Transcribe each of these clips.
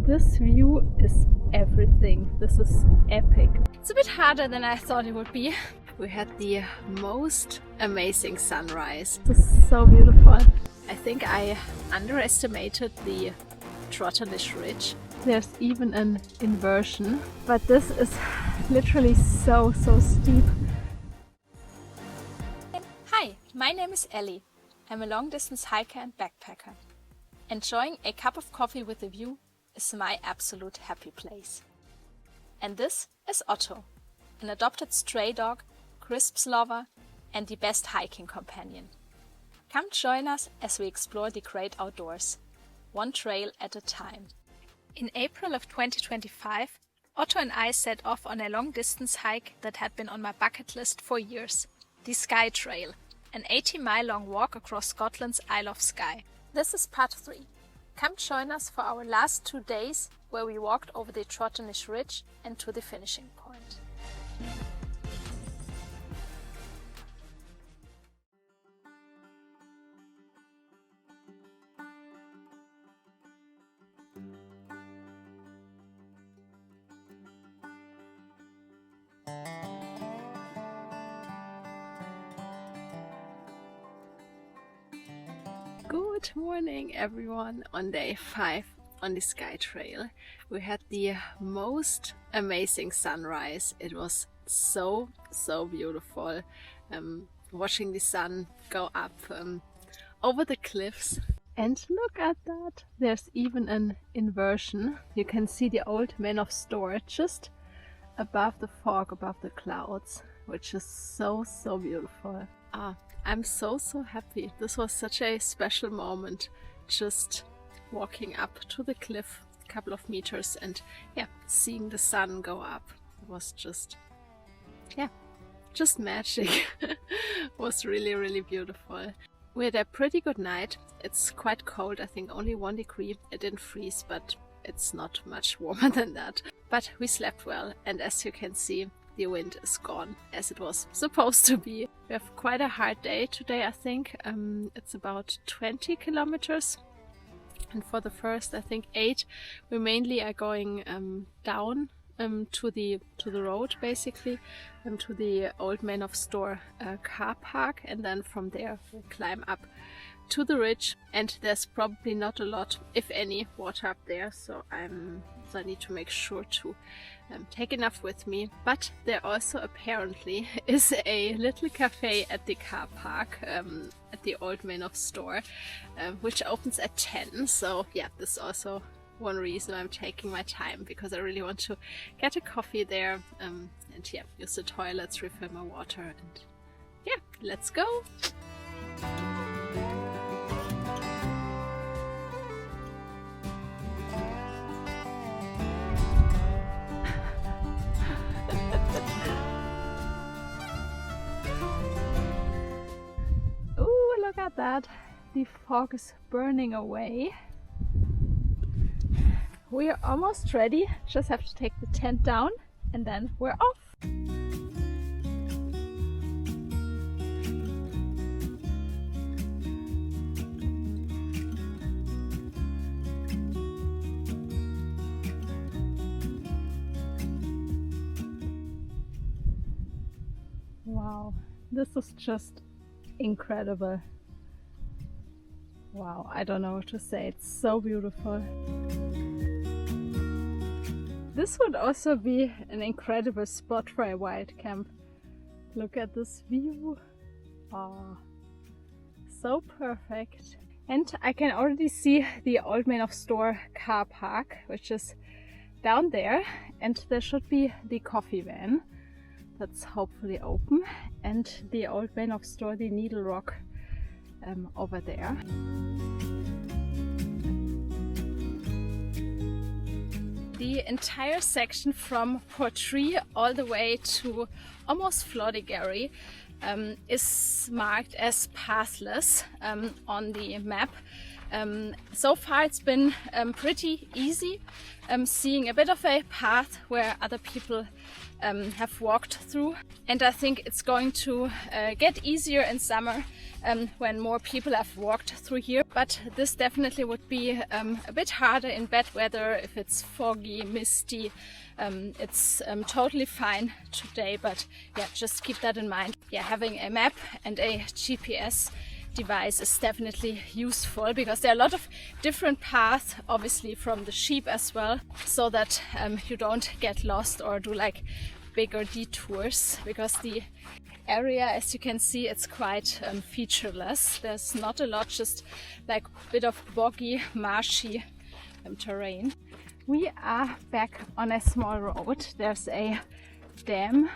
This view is everything. This is epic. It's a bit harder than I thought it would be. We had the most amazing sunrise. This is so beautiful. I think I underestimated the Trotternish Ridge. There's even an inversion, but this is literally so steep. Hi, my name is Elli. I'm a long-distance hiker and backpacker. Enjoying a cup of coffee with a view is my absolute happy place. And this is Otto, an adopted stray dog, crisps lover, and the best hiking companion. Come join us as we explore the great outdoors, one trail at a time. In April of 2025, Otto and I set off on a long-distance hike that had been on my bucket list for years, the Skye Trail, an 80-mile-long walk across Scotland's Isle of Skye. This is part 3. Come join us for our last 2 days, where we walked over the Trotternish Ridge and to the finishing point. Good morning everyone. On day 5 on the Skye Trail we had the most amazing sunrise. It was so beautiful, watching the sun go up over the cliffs. And look at that, there's even an inversion. You can see the Old Man of Storr just above the fog, above the clouds, which is so beautiful. I'm so happy. This was such a special moment, just walking up to the cliff a couple of meters and seeing the sun go up. It was just magic. It was really beautiful. We had a pretty good night. It's quite cold, I think only 1 degree. It didn't freeze, but it's not much warmer than that. But we slept well, and as you can see, the wind is gone, as it was supposed to be. We have quite a hard day today, I think. It's about 20 kilometers. And for the first, I think 8, we mainly are going down to the road, basically, to the Old Man of Storr car park, and then from there we climb up to the ridge. And there's probably not a lot, if any, water up there, so I need to make sure to take enough with me. But there also apparently is a little cafe at the car park at the Old Man of Storr, which opens at 10. So yeah, this is also one reason I'm taking my time, because I really want to get a coffee there and use the toilets, refill my water, and let's go. Ooh, look at that. The fog is burning away. We are almost ready. Just have to take the tent down and then we're off. Wow, this is just incredible. Wow, I don't know what to say. It's so beautiful. This would also be an incredible spot for a wild camp. Look at this view. Oh, so perfect. And I can already see the Old Man of Storr car park, which is down there. And there should be the coffee van that's hopefully open. And the Old Man of Storr, the Needle Rock, over there. The entire section from Portree all the way to almost Floddigary is marked as pathless on the map, So far it's been pretty easy, seeing a bit of a path where other people have walked through, and I think it's going to get easier in summer when more people have walked through here. But this definitely would be a bit harder in bad weather if it's foggy, misty. It's totally fine today, but yeah, just keep that in mind. Yeah, having a map and a GPS device is definitely useful, because there are a lot of different paths, obviously from the sheep as well, so that you don't get lost or do like bigger detours, because the area, as you can see, it's quite featureless. There's not a lot, just like a bit of boggy, marshy terrain. We are back on a small road. There's a dam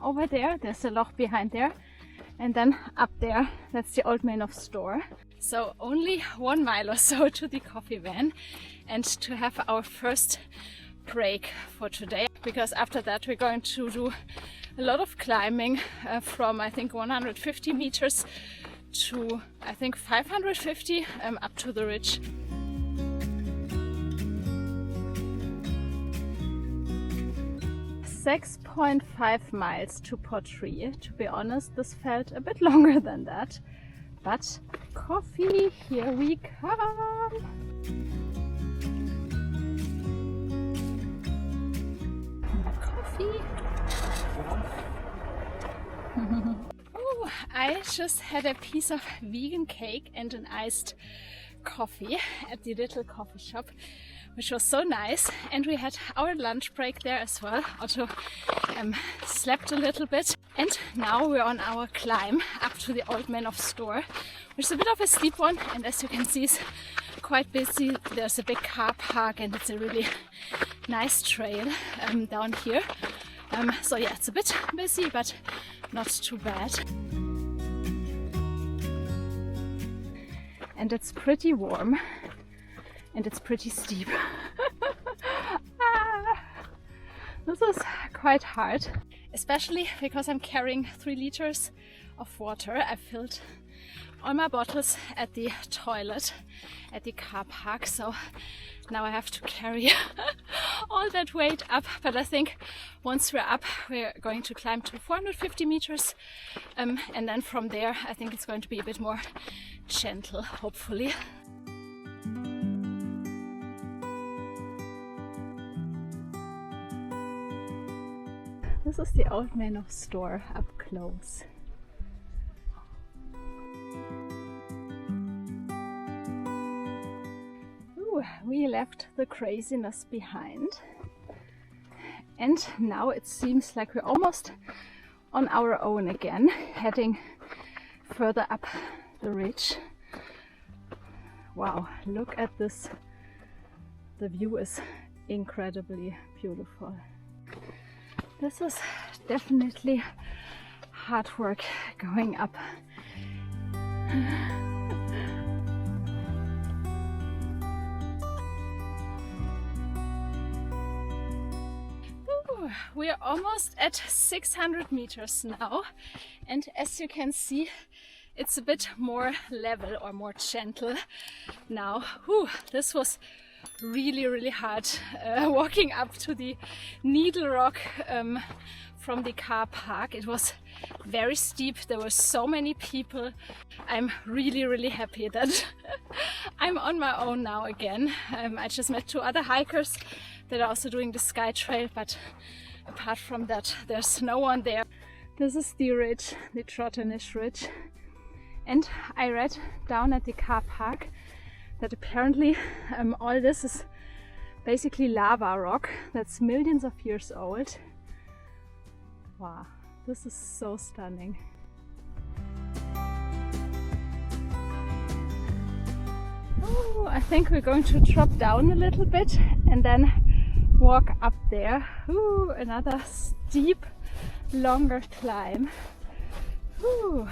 over there, there's a loch behind there. And then up there, that's the Old Man of Storr. So only 1 mile or so to the coffee van, and to have our first break for today, because after that we're going to do a lot of climbing from I think 150 meters to I think 550 up to the ridge. .5 miles to Portree. To be honest, this felt a bit longer than that. But coffee, here we come! Coffee! Oh, I just had a piece of vegan cake and an iced coffee at the little coffee shop, which was so nice. And we had our lunch break there as well. Otto slept a little bit, and now we're on our climb up to the Old Man of Storr, which is a bit of a steep one, and as you can see, it's quite busy. There's a big car park, and it's a really nice trail down here. So yeah, it's a bit busy, but not too bad. And it's pretty warm, and it's pretty steep. This is quite hard, especially because I'm carrying 3 liters of water. I filled all my bottles at the toilet at the car park, so now I have to carry all that weight up. But I think once we're up, we're going to climb to 450 meters, and then from there I think it's going to be a bit more gentle, hopefully. This is the Old Man of Storr up close. Ooh, we left the craziness behind, and now it seems like we're almost on our own again, heading further up the ridge. Wow, look at this. The view is incredibly beautiful. This is definitely hard work going up. Ooh, we are almost at 600 meters now, and as you can see, it's a bit more level or more gentle now. Whew, this was really hard walking up to the needle rock from the car park. It was very steep. There were so many people. I'm really happy that I'm on my own now again. I just met 2 other hikers that are also doing the Skye Trail, but apart from that, there's no one there. This is the ridge, the Trotternish Ridge. And I read down at the car park that apparently all this is basically lava rock that's millions of years old. Wow, this is so stunning. Oh, I think we're going to drop down a little bit and then walk up there. Ooh, another steep, longer climb. Ooh.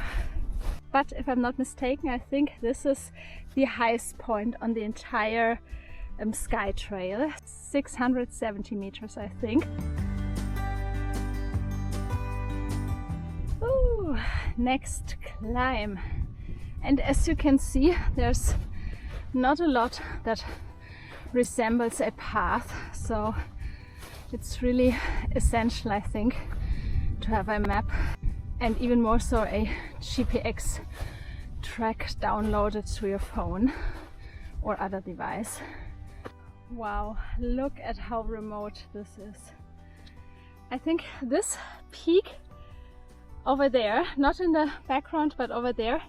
But if I'm not mistaken, I think this is the highest point on the entire Skye Trail. 670 meters, I think. Ooh, next climb. And as you can see, there's not a lot that resembles a path, so it's really essential, I think, to have a map, and even more so a GPX track downloaded to your phone or other device. Wow, look at how remote this is. I think this peak over there, not in the background but over there,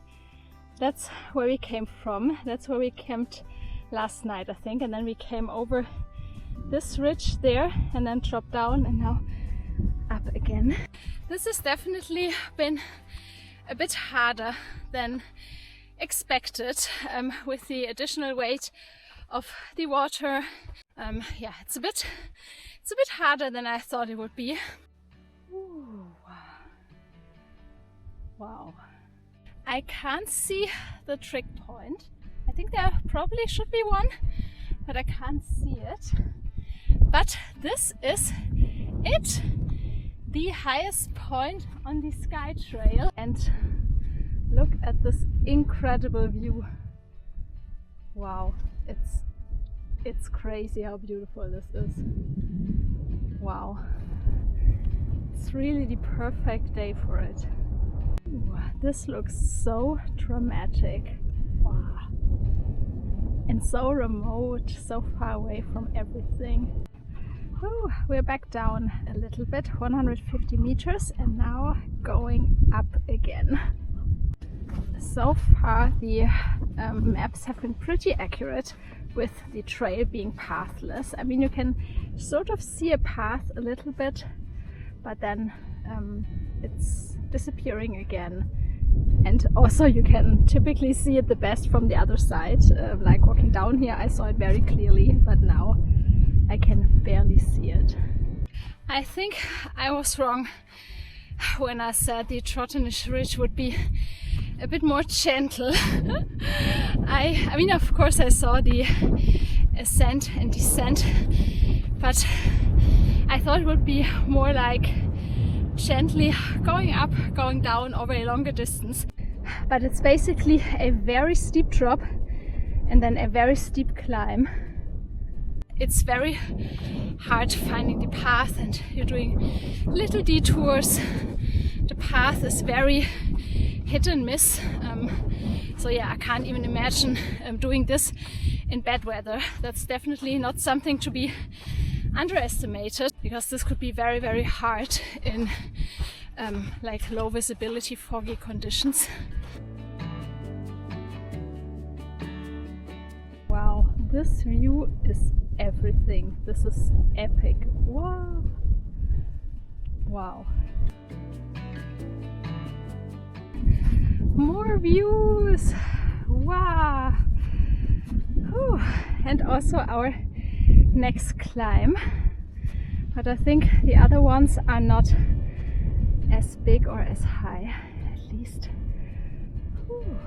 that's where we came from. That's where we camped last night, I think, and then we came over this ridge there and then dropped down and now up again. This has definitely been a bit harder than expected with the additional weight of the water. Yeah, it's a bit harder than I thought it would be. Ooh, wow. I can't see the trig point. I think there probably should be one, but I can't see it. But this is it, the highest point on the Skye Trail, and look at this incredible view. Wow, it's crazy how beautiful this is. Wow, it's really the perfect day for it. Ooh, this looks so dramatic. Wow. And so remote, so far away from everything. Ooh, we're back down a little bit, 150 meters, and now going up again. So far the maps have been pretty accurate with the trail being pathless. I mean, you can sort of see a path a little bit, but then it's disappearing again. And also you can typically see it the best from the other side. Like walking down here, I saw it very clearly, but now I can barely see it. I think I was wrong when I said the Trotternish Ridge would be a bit more gentle. I mean, of course I saw the ascent and descent, but I thought it would be more like gently going up, going down over a longer distance. But it's basically a very steep drop and then a very steep climb. It's very hard finding the path, and you're doing little detours. The path is very hit and miss. So yeah, I can't even imagine doing this in bad weather. That's definitely not something to be underestimated, because this could be very, very hard in like low visibility, foggy conditions. Wow, this view is everything. This is epic. Wow. Wow. More views. Wow. Whew. And also our next climb. But I think the other ones are not as big or as high, at least. Whew.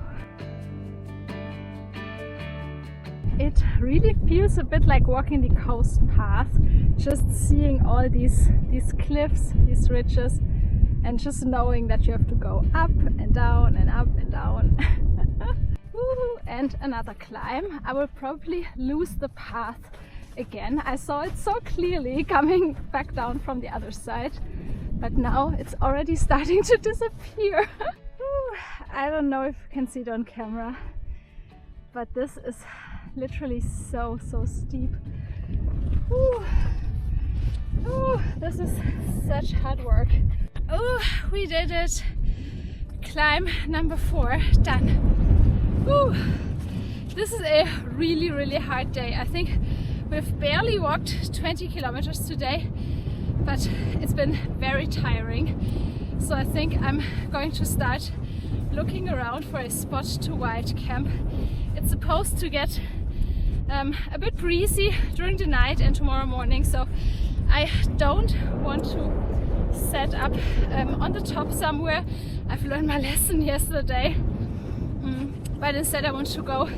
It really feels a bit like walking the coast path, just seeing all these cliffs, these ridges, and just knowing that you have to go up and down and up and down. Woo, and another climb. I will probably lose the path again. I saw it so clearly coming back down from the other side, but now it's already starting to disappear. I don't know if you can see it on camera, but this is literally so steep. Ooh. Ooh, this is such hard work. Oh, we did it! Climb number 4 done. Ooh, this is a really hard day. I think we've barely walked 20 kilometers today, but it's been very tiring. So I think I'm going to start looking around for a spot to wild camp. It's supposed to get a bit breezy during the night and tomorrow morning, so I don't want to set up on the top somewhere. I've learned my lesson yesterday, but instead I want to go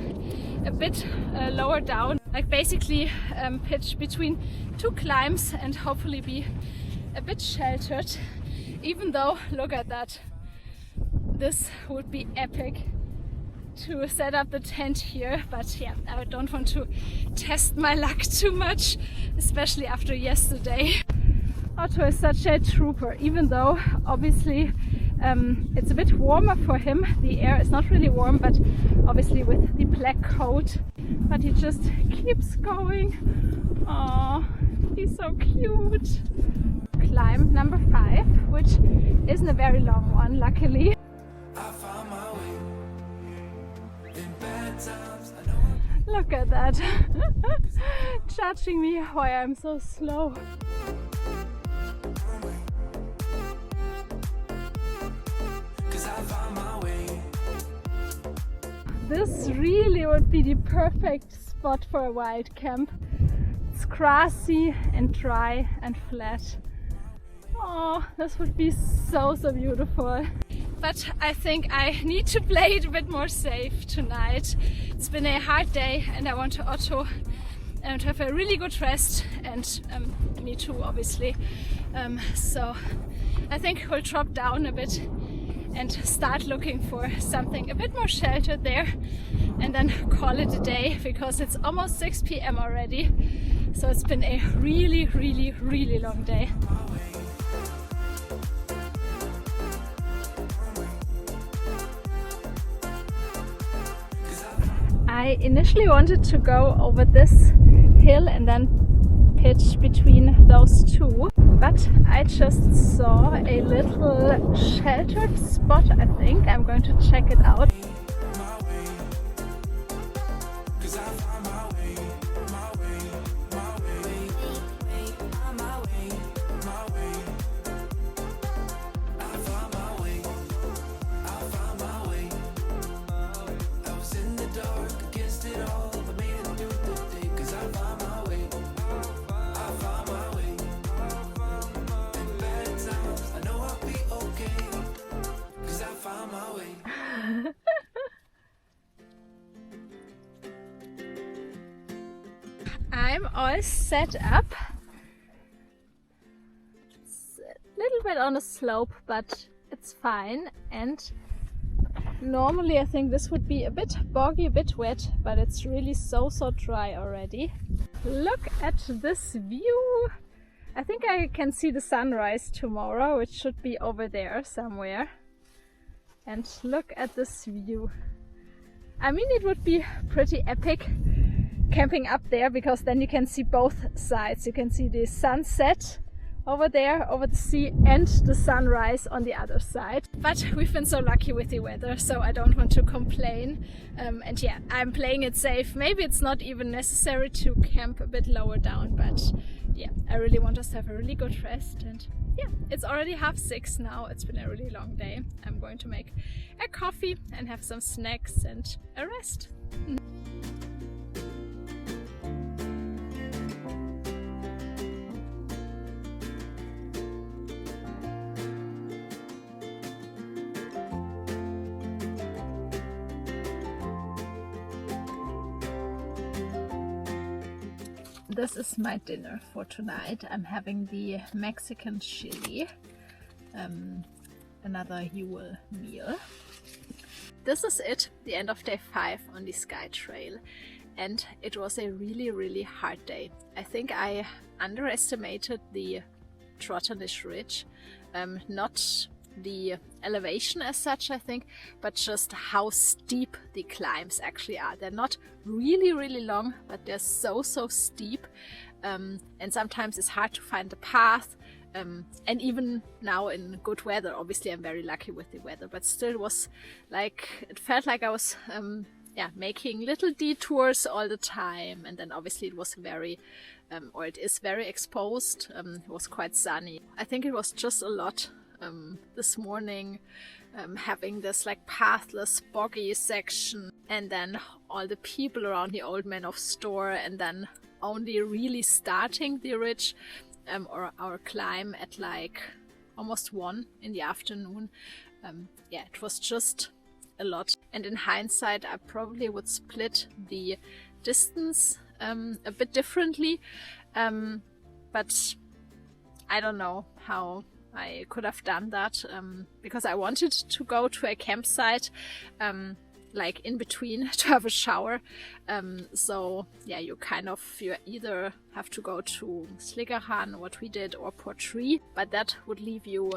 a bit lower down, like basically pitch between 2 climbs and hopefully be a bit sheltered, even though, look at that, this would be epic to set up the tent here, but yeah, I don't want to test my luck too much, especially after yesterday. Otto is such a trooper, even though obviously it's a bit warmer for him. The air is not really warm, but obviously with the black coat, but he just keeps going. Oh, he's so cute. Climb number 5, which isn't a very long one, luckily. Look at that. Judging me why I'm so slow. This really would be the perfect spot for a wild camp. It's grassy and dry and flat. Oh, this would be so beautiful. But I think I need to play it a bit more safe tonight. It's been a hard day and I want Otto to have a really good rest, and me too, obviously. So I think we'll drop down a bit and start looking for something a bit more sheltered there and then call it a day, because it's almost 6 p.m. already. So it's been a really long day. I initially wanted to go over this hill and then pitch between those two, but I just saw a little sheltered spot. I think I'm going to check it out. I'm all set up. It's a little bit on a slope, but it's fine. And normally I think this would be a bit boggy, a bit wet, but it's really so dry already. Look at this view. I think I can see the sunrise tomorrow, which should be over there somewhere. And look at this view. I mean, it would be pretty epic camping up there, because then you can see both sides. You can see the sunset over there, over the sea, and the sunrise on the other side. But we've been so lucky with the weather, so I don't want to complain. And yeah, I'm playing it safe. Maybe it's not even necessary to camp a bit lower down, but yeah, I really want us to have a really good rest. And yeah, it's already 6:30 now. It's been a really long day. I'm going to make a coffee and have some snacks and a rest. This is my dinner for tonight. I'm having the Mexican chili, another Yule meal. This is it, the end of day 5 on the Skye Trail, and it was a really hard day. I think I underestimated the Trotternish Ridge, not the elevation as such, I think, but just how steep the climbs actually are. They're not really long, but they're so steep, and sometimes it's hard to find the path. And even now in good weather, obviously I'm very lucky with the weather, but still it was like, it felt like I was making little detours all the time. And then obviously it was very or it is very exposed. It was quite sunny. I think it was just a lot this morning, having this like pathless boggy section, and then all the people around the Old Man of Storr, and then only really starting the ridge or our climb at like almost 1 in the afternoon. Yeah, it was just a lot. And in hindsight, I probably would split the distance a bit differently, but I don't know how I could have done that, because I wanted to go to a campsite like in between to have a shower. So yeah, you either have to go to Sliggerhan, what we did, or Portree, but that would leave you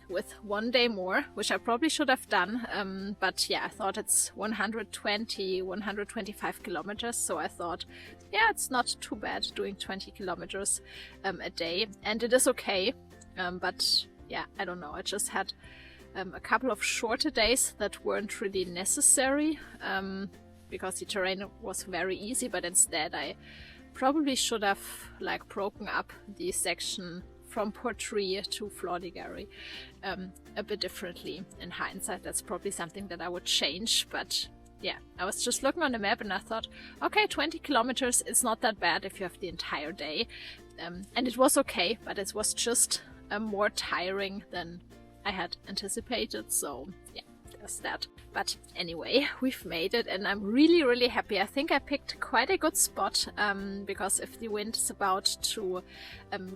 with 1 day more, which I probably should have done. But yeah, I thought it's 125 kilometers, so I thought, yeah, it's not too bad doing 20 kilometers a day, and it is okay. But yeah, I don't know, I just had a couple of shorter days that weren't really necessary because the terrain was very easy, but instead I probably should have like broken up the section from Portree to Flordigary a bit differently. In hindsight, that's probably something that I would change, but yeah, I was just looking on the map and I thought, okay, 20 kilometers, it's not that bad if you have the entire day. And it was okay, but it was just more tiring than I had anticipated, so yeah, there's that. But anyway, we've made it and I'm really, really happy. I think I picked quite a good spot because if the wind is about to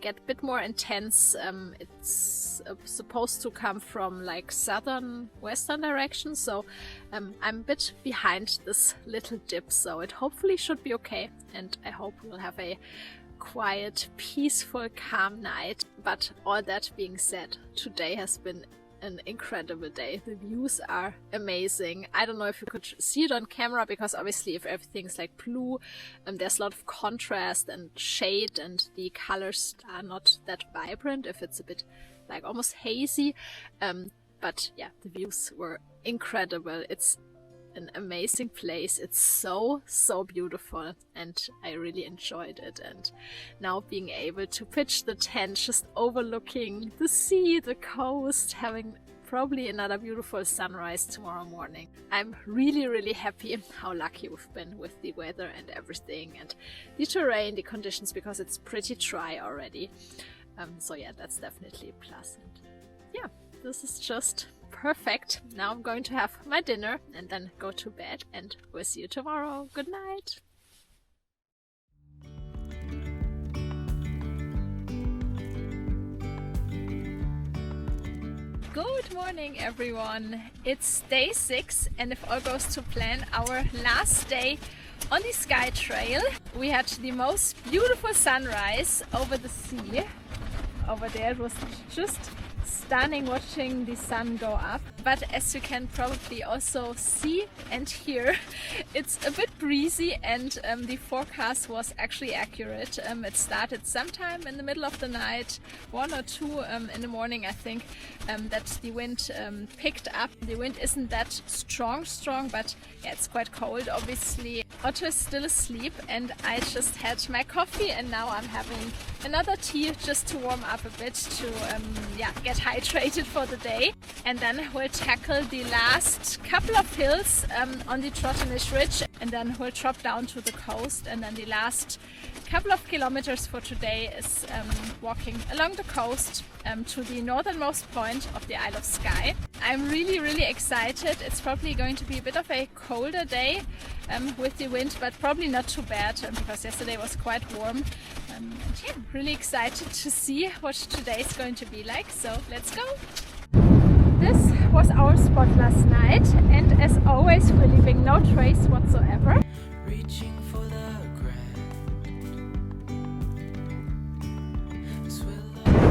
get a bit more intense, it's supposed to come from like southern western direction, so I'm a bit behind this little dip, so it hopefully should be okay, and I hope we'll have a quiet, peaceful, calm night. But all that being said, today has been an incredible day. The views are amazing. I don't know if you could see it on camera, because obviously if everything's like blue, there's a lot of contrast and shade and the colors are not that vibrant if it's a bit like almost hazy. But yeah, the views were incredible. It's an amazing place. It's so beautiful and I really enjoyed it. And now being able to pitch the tent just overlooking the sea, the coast, having probably another beautiful sunrise tomorrow morning. I'm really happy how lucky we've been with the weather and everything, and the terrain, the conditions, because it's pretty dry already. So yeah, that's definitely a plus. And yeah, this is just perfect. Now I'm going to have my dinner and then go to bed, and we'll see you tomorrow. Good night. Good morning, everyone. It's day 6, and if all goes to plan, our last day on the Skye Trail. We had the most beautiful sunrise over the sea. Over there it was just stunning watching the sun go up, but as you can probably also see and hear, it's a bit breezy, and the forecast was actually accurate. It started sometime in the middle of the night, 1 or 2 in the morning, I think, that the wind picked up. The wind isn't that strong, but yeah, it's quite cold. Obviously Otto is still asleep and I just had my coffee, and now I'm having another tea just to warm up a bit, to get hydrated for the day. And then we'll tackle the last couple of hills on the Trotternish Ridge, and then we'll drop down to the coast. And then the last couple of kilometers for today is walking along the coast to the northernmost point of the Isle of Skye. I'm really excited. It's probably going to be a bit of a colder day with the wind, but probably not too bad because yesterday was quite warm. And yeah, really excited to see what today is going to be like, so let's go! This was our spot last night, and as always we're leaving no trace whatsoever. Reaching for the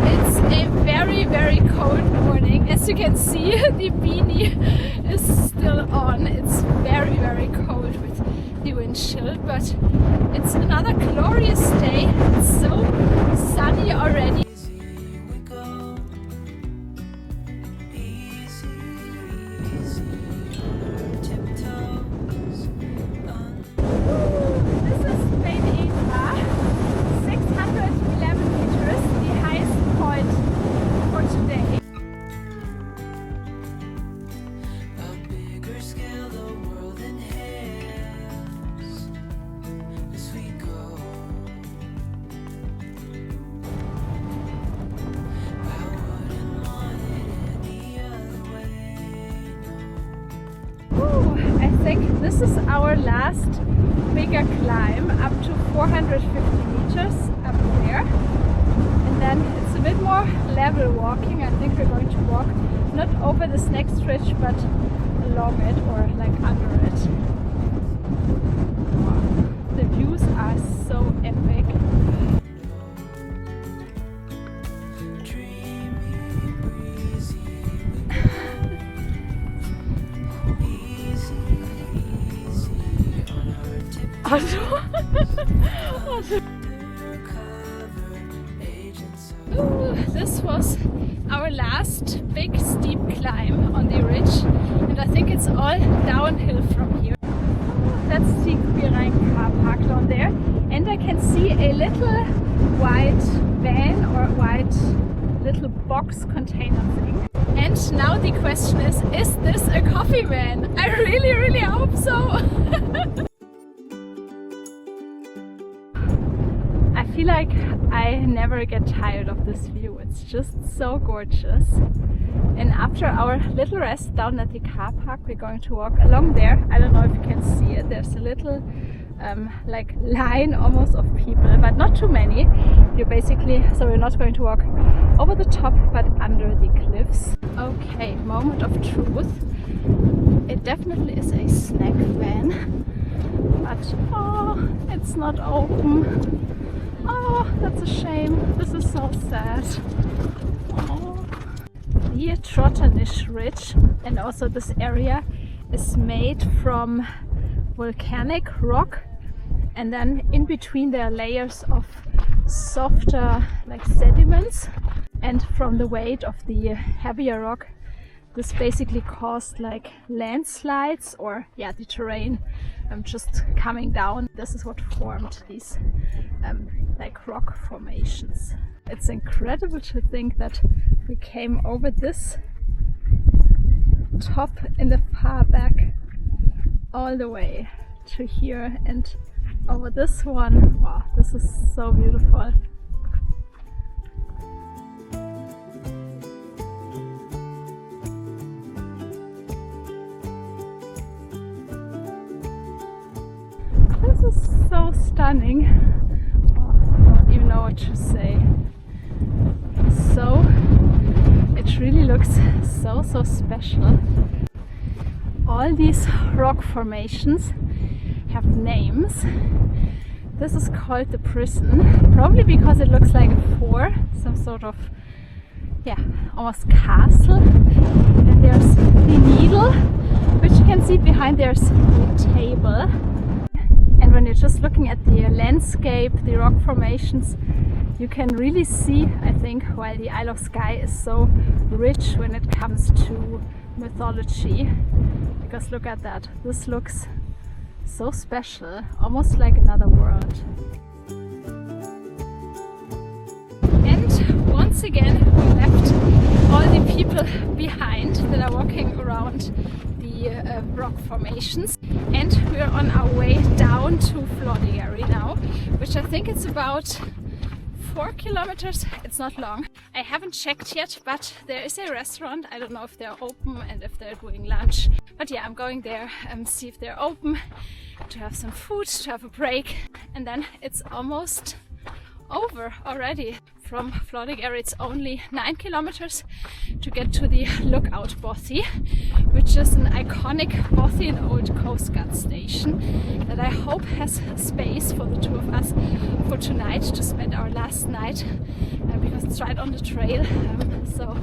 It's a very cold morning. As you can see, the beanie is still on. It's very cold with the wind chill, but it's another glorious day. It's so sunny already. This is our last bigger climb up to 450 meters up there, and then it's a bit more level walking. I think we're going to walk not over this next ridge but along it or like under it. Wow. The views are so epic. Ooh, this was our last big steep climb on the ridge, and I think it's all downhill from here. That's the Quiraing car park down there, and I can see a little white van or white little box container thing. And now the question is this a coffee van? I really hope so! I feel like I never get tired of this view. It's just so gorgeous. And after our little rest down at the car park, we're going to walk along there. I don't know if you can see it. There's a little like line almost of people, but not too many. So we're not going to walk over the top, but under the cliffs. Okay, moment of truth. It definitely is a snack van, but oh, it's not open. Oh, that's a shame. This is so sad. Oh. The Trotternish Ridge and also this area is made from volcanic rock, and then in between there are layers of softer like sediments, and from the weight of the heavier rock this basically caused like landslides, or yeah, the terrain just coming down. This is what formed these like rock formations. It's incredible to think that we came over this top in the far back all the way to here and over this one. Wow, this is so beautiful. This is so stunning. Oh, I don't even know what to say. So it really looks so special. All these rock formations have names. This is called the prison, probably because it looks like a fort, some sort of, yeah, almost castle. And there's the needle, which you can see behind. There's the table. And when you're just looking at the landscape, the rock formations, you can really see, I think, why the Isle of Skye is so rich when it comes to mythology. Because look at that, this looks so special, almost like another world. And once again we left all the people behind that are walking around the rock formations, and we're on our way down to Floddigary now, which I think it's about 4 kilometers. It's not long. I haven't checked yet, but there is a restaurant. I don't know if they're open and if they're doing lunch, but yeah, I'm going there and see if they're open to have some food, to have a break, and then it's almost over already. From Floddigary it's only 9 kilometers to get to the Lookout Bothy, which is an iconic Bothy and old Coast Guard station that I hope has space for the two of us for tonight to spend our last night, because it's right on the trail. So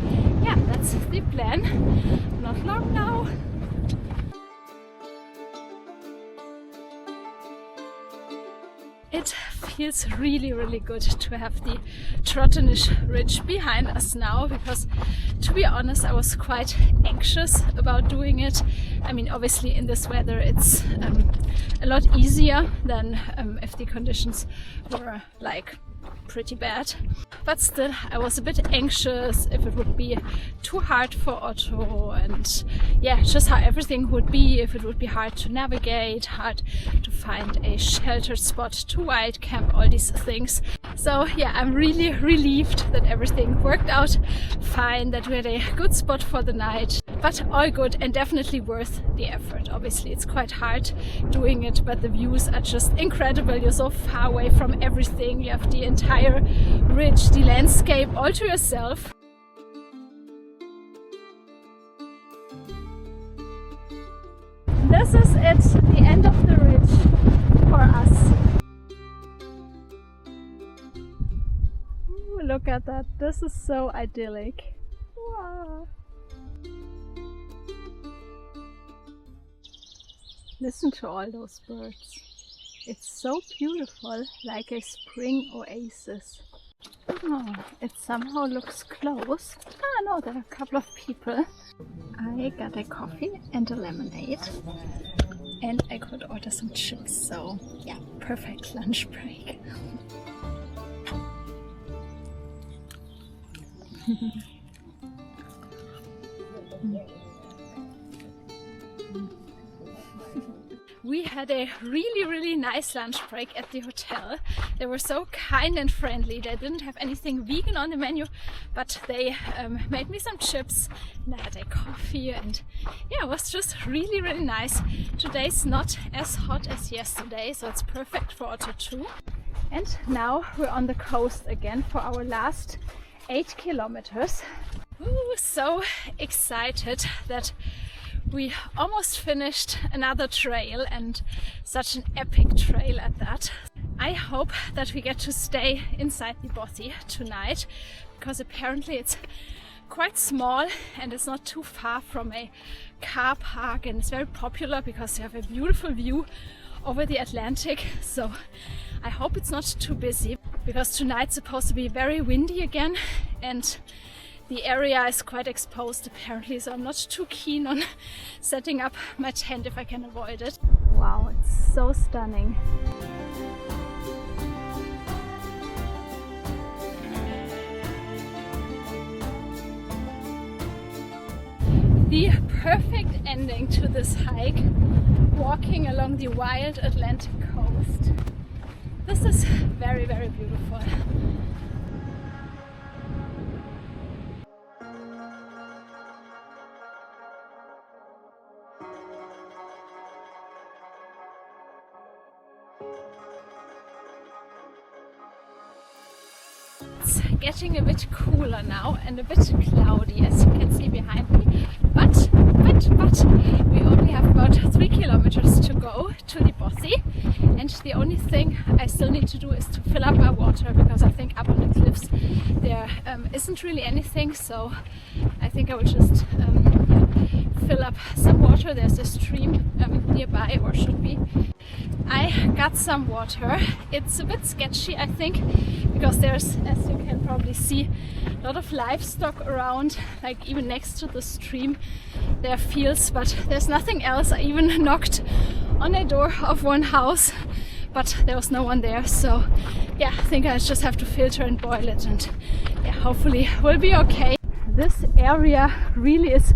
yeah, that's the plan. Not long now. It feels really good to have the Trotternish Ridge behind us now, because to be honest I was quite anxious about doing it. I mean, obviously in this weather it's a lot easier than if the conditions were like pretty bad, but still I was a bit anxious if it would be too hard for Otto, and yeah, just how everything would be, if it would be hard to navigate, hard to find a sheltered spot to wild camp, all these things. So yeah, I'm really relieved that everything worked out fine, that we had a good spot for the night, but all good and definitely worth the effort. Obviously it's quite hard doing it, but the views are just incredible. You're so far away from everything. You have the entire ridge, the landscape all to yourself. this is it, the end of the ridge for us. Ooh, look at that, this is so idyllic. Wow. Listen to all those birds. It's so beautiful, like a spring oasis. Oh, it somehow looks closed. Ah no, there are a couple of people. I got a coffee and a lemonade. And I could order some chips, so yeah, perfect lunch break. We had a really nice lunch break at the hotel. They were so kind and friendly. They didn't have anything vegan on the menu, but they made me some chips and I had a coffee, and yeah, it was just really nice. Today's not as hot as yesterday, so it's perfect for Otto too. And now we're on the coast again for our last 8 kilometers. Ooh, so excited that we almost finished another trail, and such an epic trail at that. I hope that we get to stay inside the Bothy tonight, because apparently it's quite small and it's not too far from a car park, and it's very popular because you have a beautiful view over the Atlantic. So I hope it's not too busy, because tonight's supposed to be very windy again and the area is quite exposed apparently, so I'm not too keen on setting up my tent if I can avoid it. Wow, it's so stunning. The perfect ending to this hike, walking along the wild Atlantic coast. This is very beautiful. It's getting a bit cooler now and a bit cloudy, as you can see behind me, but we only have about 3 kilometers to go to the Bothy, and the only thing I still need to do is to fill up my water, because I think up on the cliffs there isn't really anything, so I think I will just fill up some water. There's a stream nearby, or should be. I got some water. It's a bit sketchy, I think, because there's, as you can probably see, a lot of livestock around, like even next to the stream there are fields, but there's nothing else. I even knocked on a door of one house, but there was no one there, so yeah, I think I just have to filter and boil it, and yeah, hopefully we'll be okay. This area really is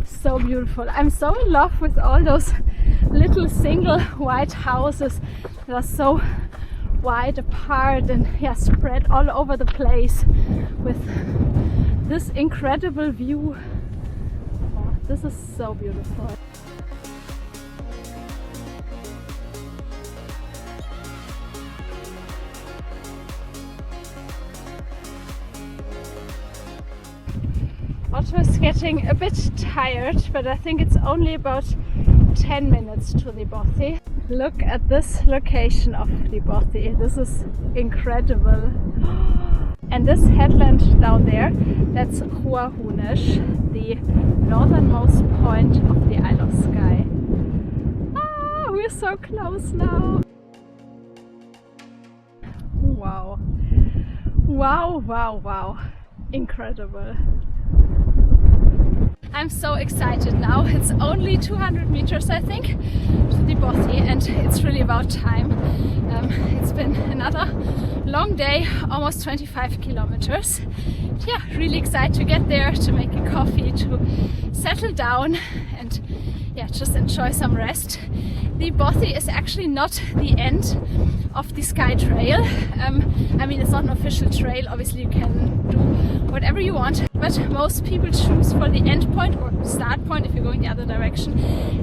so beautiful. I'm so in love with all those little single white houses that are so wide apart and yeah, spread all over the place with this incredible view. Oh, this is so beautiful. Otto is getting a bit tired, but I think it's only about 10 minutes to the Bothy. Look at this location of the Bothy. This is incredible. And this headland down there, that's Trotternish, the northernmost point of the Isle of Skye. Ah, we're so close now. Wow. Wow. Incredible. I'm so excited now. It's only 200 meters, I think, to the Bothy, and it's really about time. It's been another long day, almost 25 kilometers. Yeah, really excited to get there, to make a coffee, to settle down and yeah, just enjoy some rest. The Bothy is actually not the end of the Skye Trail. I mean, it's not an official trail, obviously you can do whatever you want, but most people choose for the end point or start point, if you're going the other direction,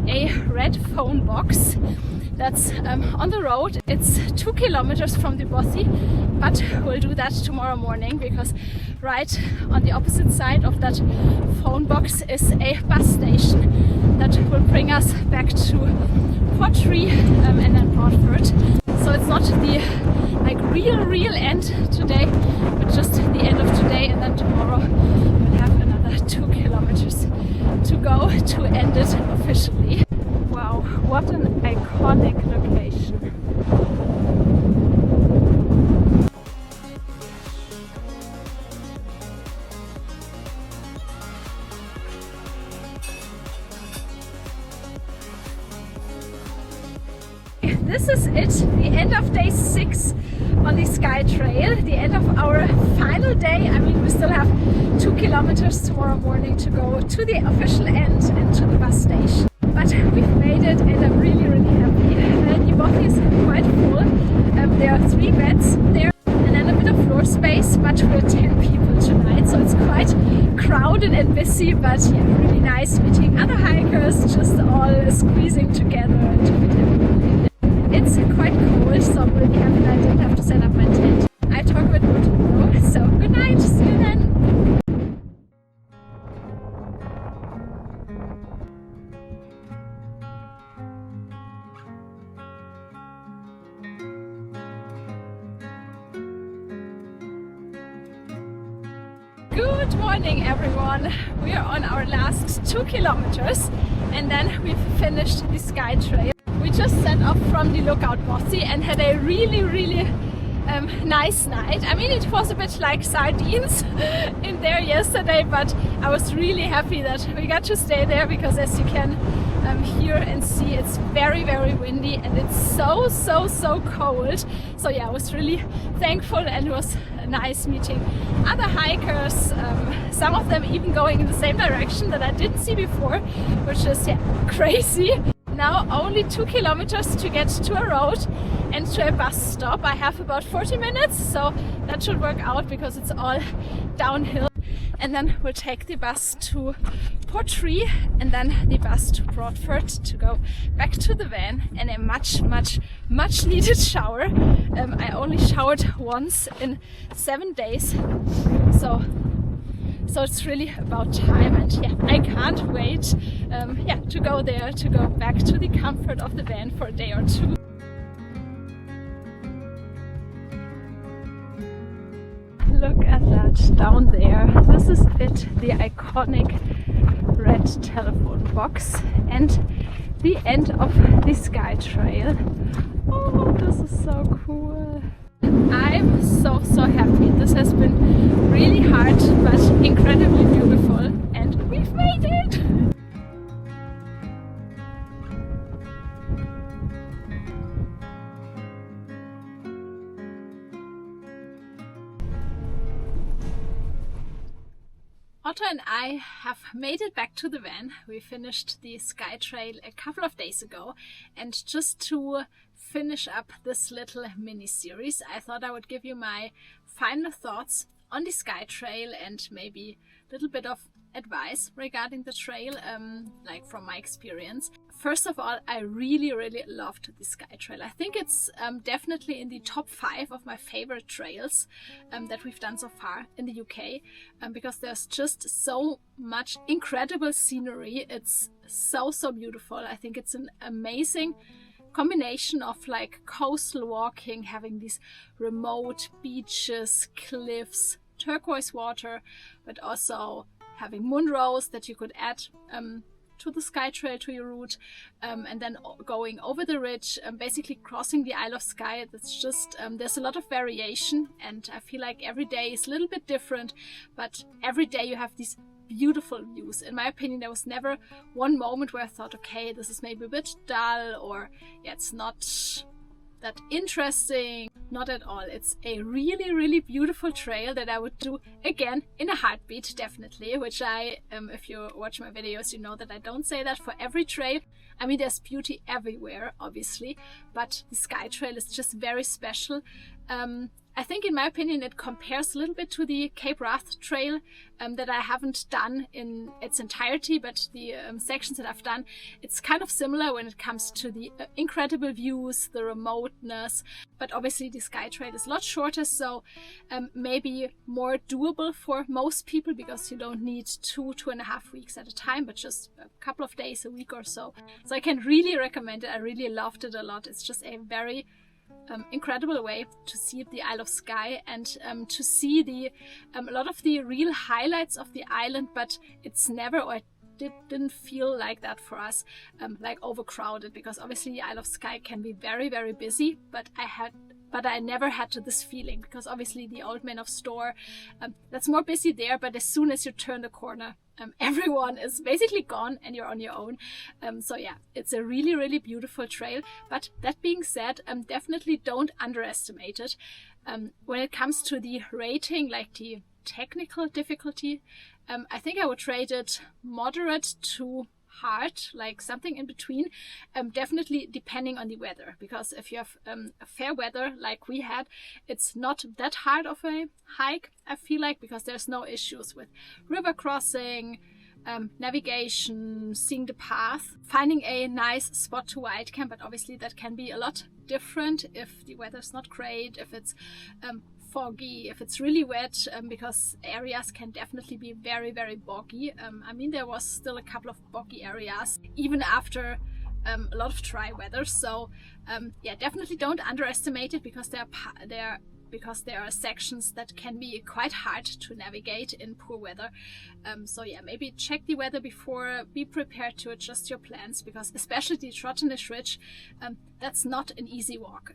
a red phone box. that's on the road. It's 2 kilometers from the Bothy, but we'll do that tomorrow morning because right on the opposite side of that phone box is a bus station that will bring us back to Portree and then Broadford. So it's not the like real end today, but just the end of today, and then tomorrow we'll have another 2 kilometers to go to end it officially. Wow, what an iconic location. This is it, the end of day 6 on the Skye Trail, the end of our final day. I mean, we still have 2 kilometers tomorrow morning to go to the official end and to the bus station. But we've made it and I'm really happy. The Bothy is quite full. There are 3 beds there and then a bit of floor space, but we're 10 people tonight, so it's quite crowded and busy, but yeah, really nice meeting other hikers, just all squeezing together to fit everyone in. It's quite cold, so I'm really happy that I didn't have to set up my tent. I talk a bit more tomorrow, so good night, see you then. Good morning everyone! We are on our last 2 kilometers and then we've finished the Skye Trail. We just set off from the Lookout Bothy and had a really nice night. I mean, it was a bit like sardines in there yesterday, but I was really happy that we got to stay there because, as you can hear and see, it's very windy and it's so cold. So yeah, I was really thankful and it was nice meeting other hikers, some of them even going in the same direction that I didn't see before, which is crazy. Now only 2 kilometers to get to a road and to a bus stop. I have about 40 minutes, so that should work out because it's all downhill. And then we'll take the bus to Portree and then the bus to Broadford to go back to the van, and a much needed shower. I only showered once in 7 days, so it's really about time, and yeah, I can't wait to go there, to go back to the comfort of the van for a day or 2. Look at that down there. This is it, the iconic red telephone box and the end of the Skye Trail. Oh, this is so cool. I'm so happy. This has been really hard but incredibly beautiful, and we've made it! Otto and I have made it back to the van. We finished the Skye Trail a couple of days ago, and just to finish up this little mini-series, I thought I would give you my final thoughts on the Skye Trail and maybe a little bit of advice regarding the trail, like from my experience. First of all, I really loved the Skye Trail. I think it's definitely in the top 5 of my favorite trails that we've done so far in the UK, because there's just so much incredible scenery. It's so beautiful. I think it's an amazing combination of like coastal walking, having these remote beaches, cliffs, turquoise water, but also having moonrows that you could add to the Skye Trail, to your route, and then going over the ridge, basically crossing the Isle of Skye. That's just, there's a lot of variation, and I feel like every day is a little bit different, but every day you have these beautiful views. In my opinion, there was never one moment where I thought, okay, this is maybe a bit dull, or yeah, it's not that interesting. Not at all. It's a really beautiful trail that I would do again in a heartbeat, definitely, which I, if you watch my videos, you know that I don't say that for every trail. I mean, there's beauty everywhere, obviously, but the Skye Trail is just very special. I think, in my opinion, it compares a little bit to the Cape Wrath Trail that I haven't done in its entirety, but the sections that I've done, it's kind of similar when it comes to the incredible views, the remoteness, but obviously the Skye Trail is a lot shorter, so maybe more doable for most people, because you don't need 2.5 weeks at a time, but just a couple of days a week or so. So I can really recommend it. I really loved it a lot. It's just a very incredible way to see the Isle of Skye and to see the a lot of the real highlights of the island, but it's never, or it didn't feel like that for us, like overcrowded, because obviously the Isle of Skye can be very, very busy, but I never had this feeling, because obviously the Old Man of Storr, that's more busy there, but as soon as you turn the corner, everyone is basically gone and you're on your own. So yeah, it's a really, really beautiful trail. But that being said, definitely don't underestimate it. When it comes to the rating, like the technical difficulty, I think I would rate it moderate to hard, like something in between, definitely depending on the weather, because if you have fair weather like we had, it's not that hard of a hike, I feel like, because there's no issues with river crossing, navigation, seeing the path, finding a nice spot to wild camp. But obviously that can be a lot different if the weather's not great, if it's foggy, if it's really wet, because areas can definitely be very, very boggy. I mean, there was still a couple of boggy areas even after a lot of dry weather. So yeah, definitely don't underestimate it, because there are sections that can be quite hard to navigate in poor weather. So yeah, maybe check the weather before, be prepared to adjust your plans, because especially the Trotternish Ridge, that's not an easy walk.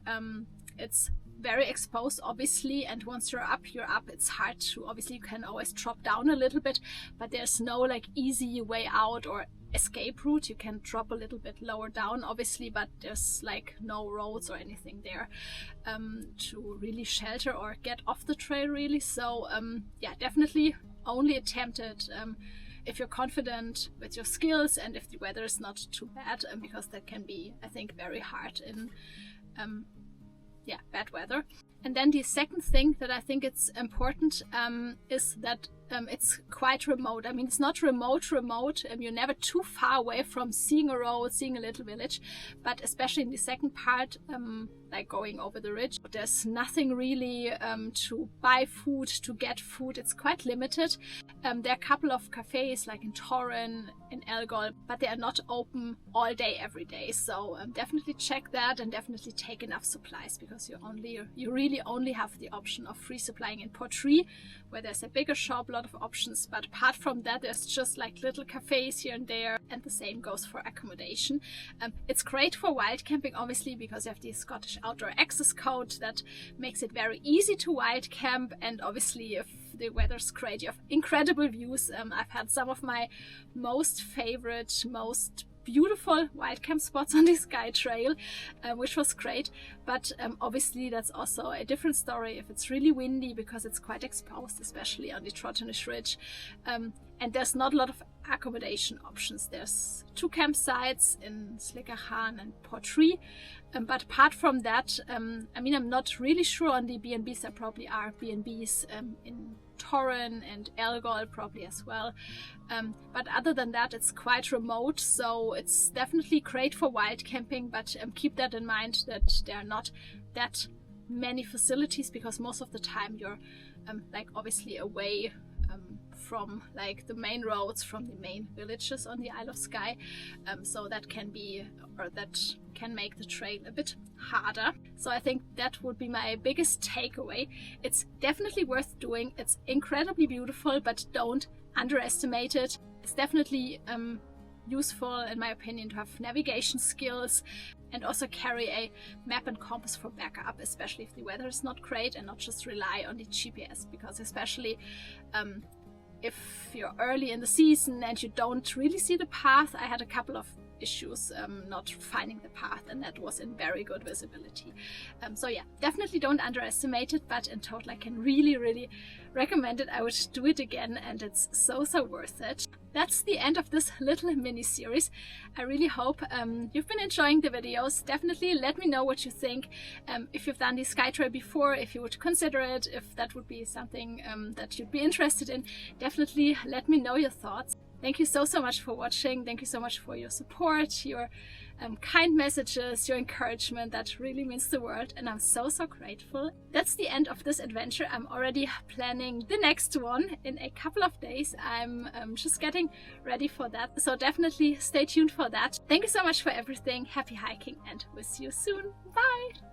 It's very exposed, obviously, and once you're up. It's hard to, obviously you can always drop down a little bit, but there's no like easy way out or escape route. You can drop a little bit lower down, obviously, but there's like no roads or anything there to really shelter or get off the trail, really. So yeah, definitely only attempt it if you're confident with your skills and if the weather is not too bad, because that can be, I think, very hard in yeah, bad weather. And then the second thing that I think it's important is that it's quite remote. I mean, it's not remote. You're never too far away from seeing a road, seeing a little village. But especially in the second part, like going over the ridge, there's nothing really to buy food, to get food. It's quite limited. There are a couple of cafes like in Torrin, in Elgol, but they are not open all day, every day. So definitely check that, and definitely take enough supplies, because you really only have the option of free supplying in Portree, where there's a bigger shop, a lot of options. But apart from that, there's just like little cafes here and there, and the same goes for accommodation. It's great for wild camping, obviously, because you have the Scottish Outdoor Access Code that makes it very easy to wild camp. And obviously, if the weather's great, you have incredible views. I've had some of my most favorite, most beautiful wild camp spots on the Skye Trail, which was great. But obviously that's also a different story if it's really windy, because it's quite exposed, especially on the Trotternish Ridge, and there's not a lot of accommodation options. There's 2 campsites in Slickerhan and Portree, but apart from that, I mean, I'm not really sure on the B&Bs. There probably are B&Bs in Torrin and Elgol probably as well, but other than that, it's quite remote, so it's definitely great for wild camping. But keep that in mind, that there are not that many facilities, because most of the time you're like obviously away from like the main roads, from the main villages on the Isle of Skye, so that can make the trail a bit harder. So I think that would be my biggest takeaway. It's definitely worth doing. It's incredibly beautiful, but don't underestimate it. It's definitely useful, in my opinion, to have navigation skills, and also carry a map and compass for backup, especially if the weather is not great, and not just rely on the GPS, because especially if you're early in the season and you don't really see the path. I had a couple of issues not finding the path, and that was in very good visibility. So yeah, definitely don't underestimate it, but in total I can really recommend it. I would do it again, and it's so worth it. That's the end of this little mini series. I really hope you've been enjoying the videos. Definitely let me know what you think. If you've done the Skye Trail before, if you would consider it, if that would be something that you'd be interested in, definitely let me know your thoughts. Thank you so much for watching. Thank you so much for your support, your kind messages, your encouragement. That really means the world, and I'm so grateful. That's the end of this adventure. I'm already planning the next one in a couple of days. I'm just getting ready for that, so definitely stay tuned for that. Thank you so much for everything. Happy hiking, and we'll see you soon. Bye!